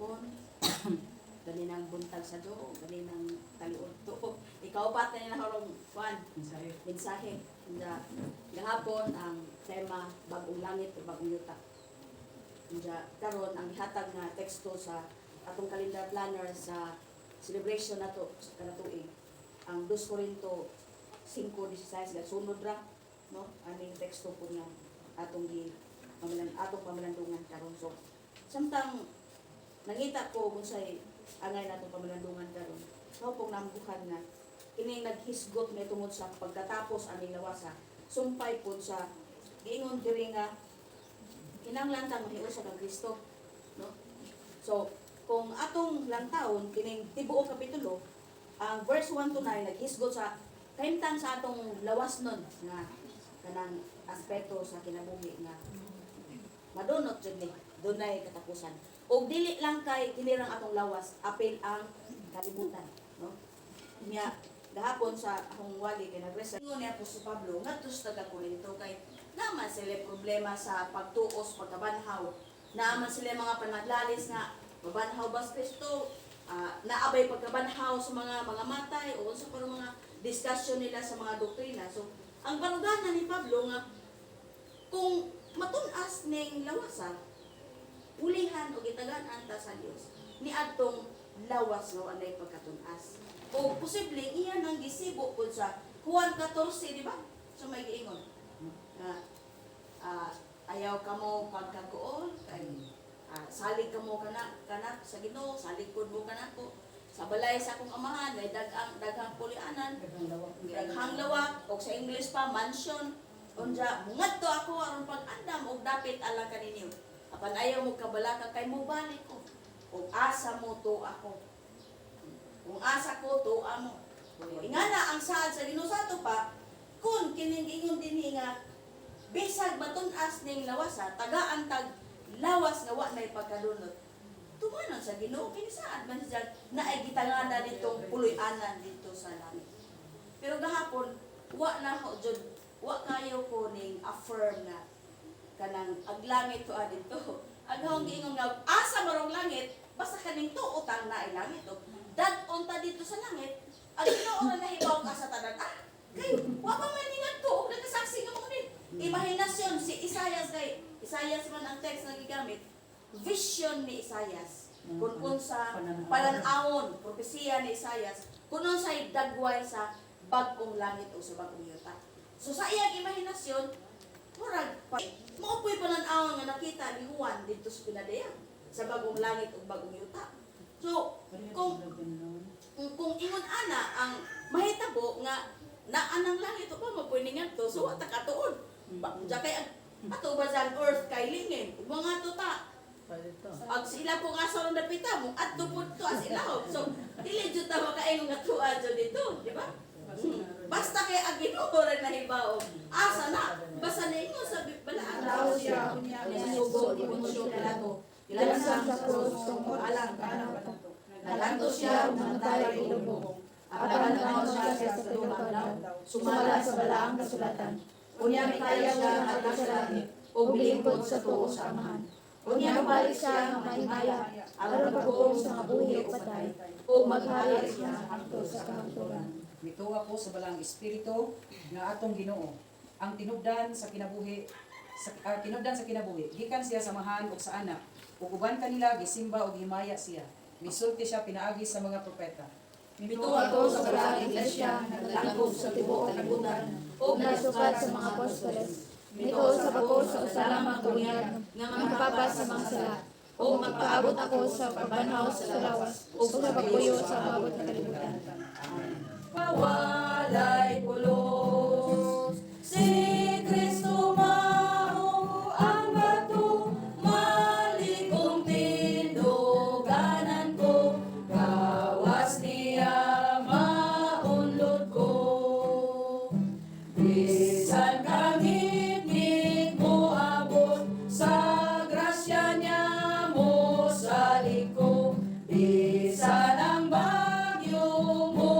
hapon, gali ng buntag sa do, gali ng taliod to. Ikaw pa tayo na harong kuan, mensahe. Gahapon ang tema bagong langit o bagong yuta. Karon ang ihatag nga teksto sa atong calendar planner sa celebration nato sa kanatuig. Ang 2 Corinto 5:16 sunod ra, no? Aning teksto po nga atong pamalandungan karon. So samtang nangita ko kung say angay natong pamalandungan karon, mao pong nambukan nga kini naghisgot may tungod sa pagkatapos aming lawasa sumpay po sa giingon diri nga kinahanglan tang mahiusa kang Kristo, no? So kung atong lantawon kining tibuok kapitulo, ang verse 1 to 9 naghisgot sa kahimtang sa atong lawas nun nga kanang aspeto sa kinabuhi nga madunot jud ni dunay katapusan. Og dili lang kay kinirang atong lawas, apil ang kalibutan, no? Nya gahapon sa akong wali kay nag-research ingon ni Apostol Pablo ngadto sa taga-Corinto kay naman sila problema sa pagtuos, pagkabanhaw. Naman sila mga panaglalis nga mabanhaw ba sa Kristo? Naabay pagkabanhaw sa mga matay o sa mga discussion nila sa mga doktrina. So ang baruganan ni Pablo nga kung matun-as ning lawasa, ulihan o gitagan-an ta sa Dios ni adtong lawas nga walay pagkatun-as. O posibleng iyan ang gisibo pud sa Juan 14, di ba? So may giingon ayaw kamo pagkagool kay salig kamo kana sa Ginoo, salig pud mo kanako. Sa balay sa akong amahan may daghang pulianan, daghang lawak o sa English pa mansion. Unja mungadto ako aron pag-andam og dapit ala kaninyo. Apan ayaw mo kabalaka kay mo balik ko. Og asa mo to ako. Kung asa ko to amo. Ingana ang saad sa Ginoo sa ato pa kun kining ingon dinhi nga bisag matun-as ning lawasa tagaan tag lawas nga wa nay pagkadunot. Tumanon sa Ginoo kini saad man siya naay gitangana ditong puloy-anan dito sa langit. Pero gahapon wa na jud wa kayo ko ning affirm nga kanang aglangit to adito. Aghang giingon nga asa marong langit basta kaning tuo tang naay langit o dad-on ta dito sa langit. Ang Ginoo ra nahibaw ka sa tanan. Kay wa pa man ningat to nagkasaksi nga mo ni. Imahinasyon si Isaias kay Isaias man ang text nga gigamit. Vision ni Isaias. Kun sa palan-awon, propesiya ni Isaias, kunon sa dagway sa bag-ong langit o sa bag-ong yuta. So sa iyang imahinasyon, murag maupoy palan-awon nga nakita ni Juan dito sa pinadayan sa bag-ong langit o bag-ong yuta. So kung ingon ana ang mahitabo nga naanang langit o pa mapoy ningat to, so wa ta katuon. Kay ato ba sa earth kay lingin mga tuta ag sila po aso na napita mo at tupod to as ilaw. So dili jud ta makaingon nga tuwa jud dito, di ba? Basta kay ang Ginoo ra nahibaw asa na basta na ingon sa balaan daw siya unya sugo dimonsyon kalato ilan sa krus tungkol alang kanang nalanto siya mamatay ilubong apan siya sa tuwa daw sumala sa balaang kasulatan. Unya mikaya siya at kasalangit, o bilingkod sa tuo sa amahan. Unya mabalik siya ng mahimaya, aron pagbuong sa mabuhi o patay, o maghari siya hangtod sa kahangturan. Mituwa ko sa balang espiritu nga atong Ginoo, ang tinubdan sa kinabuhi, gikan siya sa mahan o sa anak, ug uban kanila gisimba o gihimaya siya. Misulti siya pinaagi sa mga propeta. Mituwa ko sa balang iglesia, naglangkob sa tibuok kalibutan, o nasukat sa mga apostoles. Mituusap ako sa usalamang kawiyan nga magpapas sa mga sala, o magpaabot ako sa pagbanhaw sa lawas, o sa pagpuyo sa abot na kalibutan. Pawalay pulos si Kristo mao ang bato malikong tinduganan ko kawas niya maunlod ko bisan kangit-ngit mo abot sa grasya niya mo sa liko bisan ang bagyo mo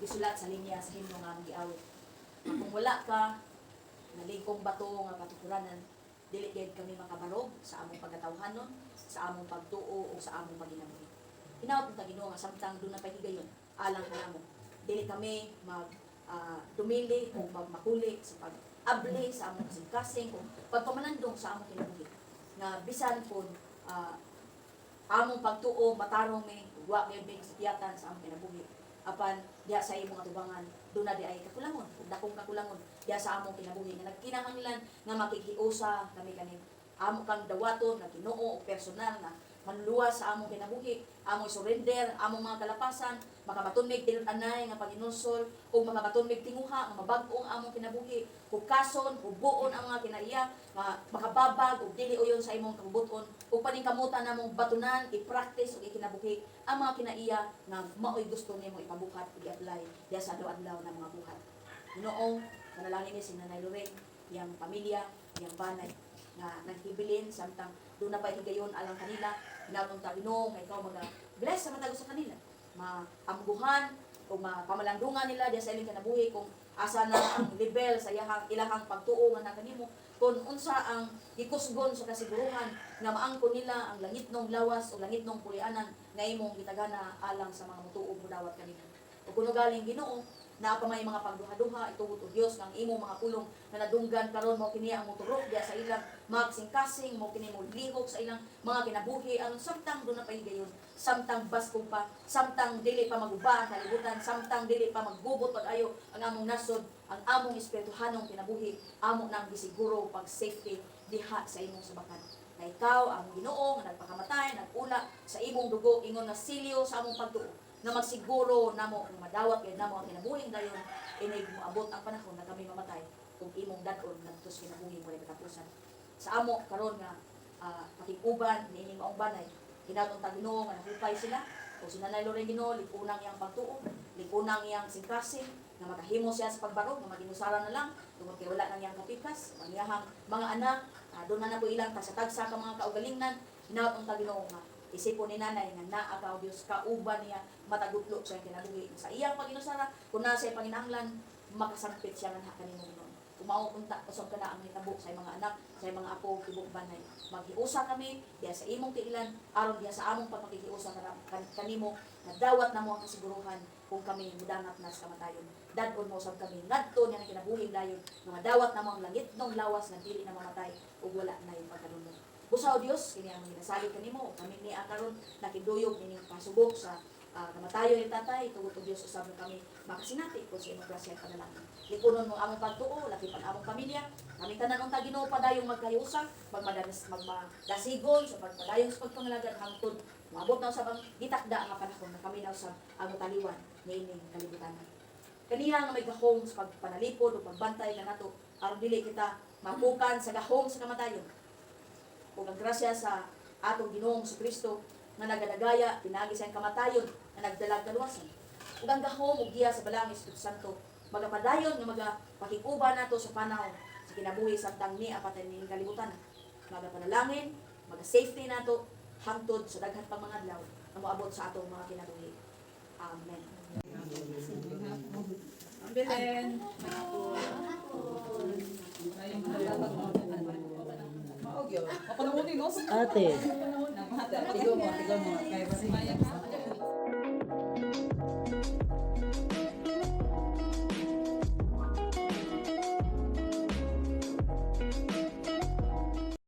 gisulat sa linya sa himno nga among giawit. Kung wala ka nalingkong bato nga katukuranan, dili gayud kami makabarog sa among pagkatawhanon, sa among pagtuo o sa among paginabuhi. Hinaot ta Ginoo nga samtang doon na pahigayon alang kanamo. Dili kami dumili o magmakuli sa pag-abli sa among kasing-kasing o pagpamanandong sa among kinabuhi. Nga bisan po among pagtuo matarong mi wa gyud mi kasipiyatan sa among kinabuhi. Apan diha sa imong atubangan doon na di ay kakulangon ug dakong kakulangon diha sa among kinabuhi nga nagkinahanglan nga makikiusa kami kanin amo kang dawaton nga Ginoo o personal na manluwas sa among kinabuhi, among surrender, among mga kalapasan, makabatunmig tinut-anay nga paginusol o makabatunmig tinguha nga mabag-ong among kinabuhi, hukason, hubuon ang mga kinaiya, nga makababag ug dili uyon sa imong kabubuton ug paningkamutan namong batunan, i-practice ug ikinabuhi ang mga kinaiya nga maoy gusto nimo ipabuhat ug i-apply diha sa adlaw-adlaw na mga buhat. Ginoo, manalangin ni si Nanay Lorraine, iyang pamilya, iyang banay nga naghibilin samtang doon na pa higayon alang kanila hinabang ta Ginoo nga ikaw bless sa matagos sa kanila maamguhan o mapamalandungan nila diya sa ilang kinabuhi kung asa na ang level sa ilahang pagtuo nga kanimo kung unsa ang gikusgon sa kasiguruhan nga maangkon nila ang langitnong lawas o langitnong pulianan nga imong gitagana alang sa mga mutuo mo dawat kanila o kuno galing Ginoo na pa may mga pagduha-duha itugot og Dios kang imo mga pulong na nadunggan karon mo kini ang moturok diya sa ilang mga kasing-kasing mo kini mo lihok sa ilang mga kinabuhi ang samtang do na pahigayon samtang basko pa samtang dili pa maguba ang kalibutan samtang dili pa maggubot pag-ayo ang among nasod ang among espirituhanong kinabuhi amo nang gisiguro pag safety diha sa imong subakan na ikaw ang Ginoo nga nagpakamatay nagula sa imong dugo ingon na silyo sa among pagtuo na magsiguro namo nga madawat gid namo ang kinabuhing dayon inig moabot ang panahon na kami mamatay kung imong dadon ngadto sa kinabuhing walay katapusan sa amo karon nga pakiguban niining maong banay hinatong ta Ginoo nga nahupay sila o si Nanay Lorraine Ginoo lipunang iyang pagtuo lipunang iyang singkasing nga makahimo siya sa pagbarog nga maginusaran na lang tungod kay wala nang iyang kapikas ang iyang mga anak doon na po ilang tagsa-tagsa ka mga kaugalingan hinatong ta Ginoo nga isipon ni Nanay nga naa ka o Dios kauban niya matagutlo sa kinabuhi sa iyang paginusara kung nasa paginahanglan makasangpit siya nga kanimo Ginoo kumao unta usab ka na ang hitabo sa mga anak sa mga apo tibok banay maghiusa kami diya sa imong tiilan aron diya sa among pagpakikiusa kanimo na dawat namo ang kasiguruhan kung kami mudangat na sa kamatayon dadon mo usab kami ngadto niya ang kinabuhing dayon nga dawat namo ang langitnong lawas nga dili na mamatay ug wala na yung pagkalunod. Busa o Dios, kini ang ginasali kanimo, kami ni akaron nakiduyog nining pasubok sa kamatayon ni tatay, tugot o Dios usab kami makasinati ko sa imong grasya panalangin. Likunon mo among pagtuo, lakipan among pamilya, kami tanan unta Ginoo padayong magkayusa, magmadasigon sa pagpadayon sa pagpangalagad hangtod maabot na usab ang gitakda nga panahon na kami na usab ang taliwan niining kalibutan. Kaniya nga may gahom sa pagpanalipod o pagbantay na nato aron dili kita mapukan sa gahom sa kamatayon. Ug ang grasya sa atong Ginoong Kristo nga nagadagaya pinagi sa kamatayon nga nagdalag kaluwasan. Ug ang gahom ug giya sa balang Espiritu Santo magapadayon nga magapakikuban nato sa panahon sa kinabuhi samtang ni apatay ning kalibutan. Magapanalangin, maga-safety nato hangtod sa daghan pang mga adlaw na moabot sa atong mga kinabuhi. Amen. Belen. Maog yun. Ako na muna, no? Ate. Tigo mo. Kaya ba si Maya?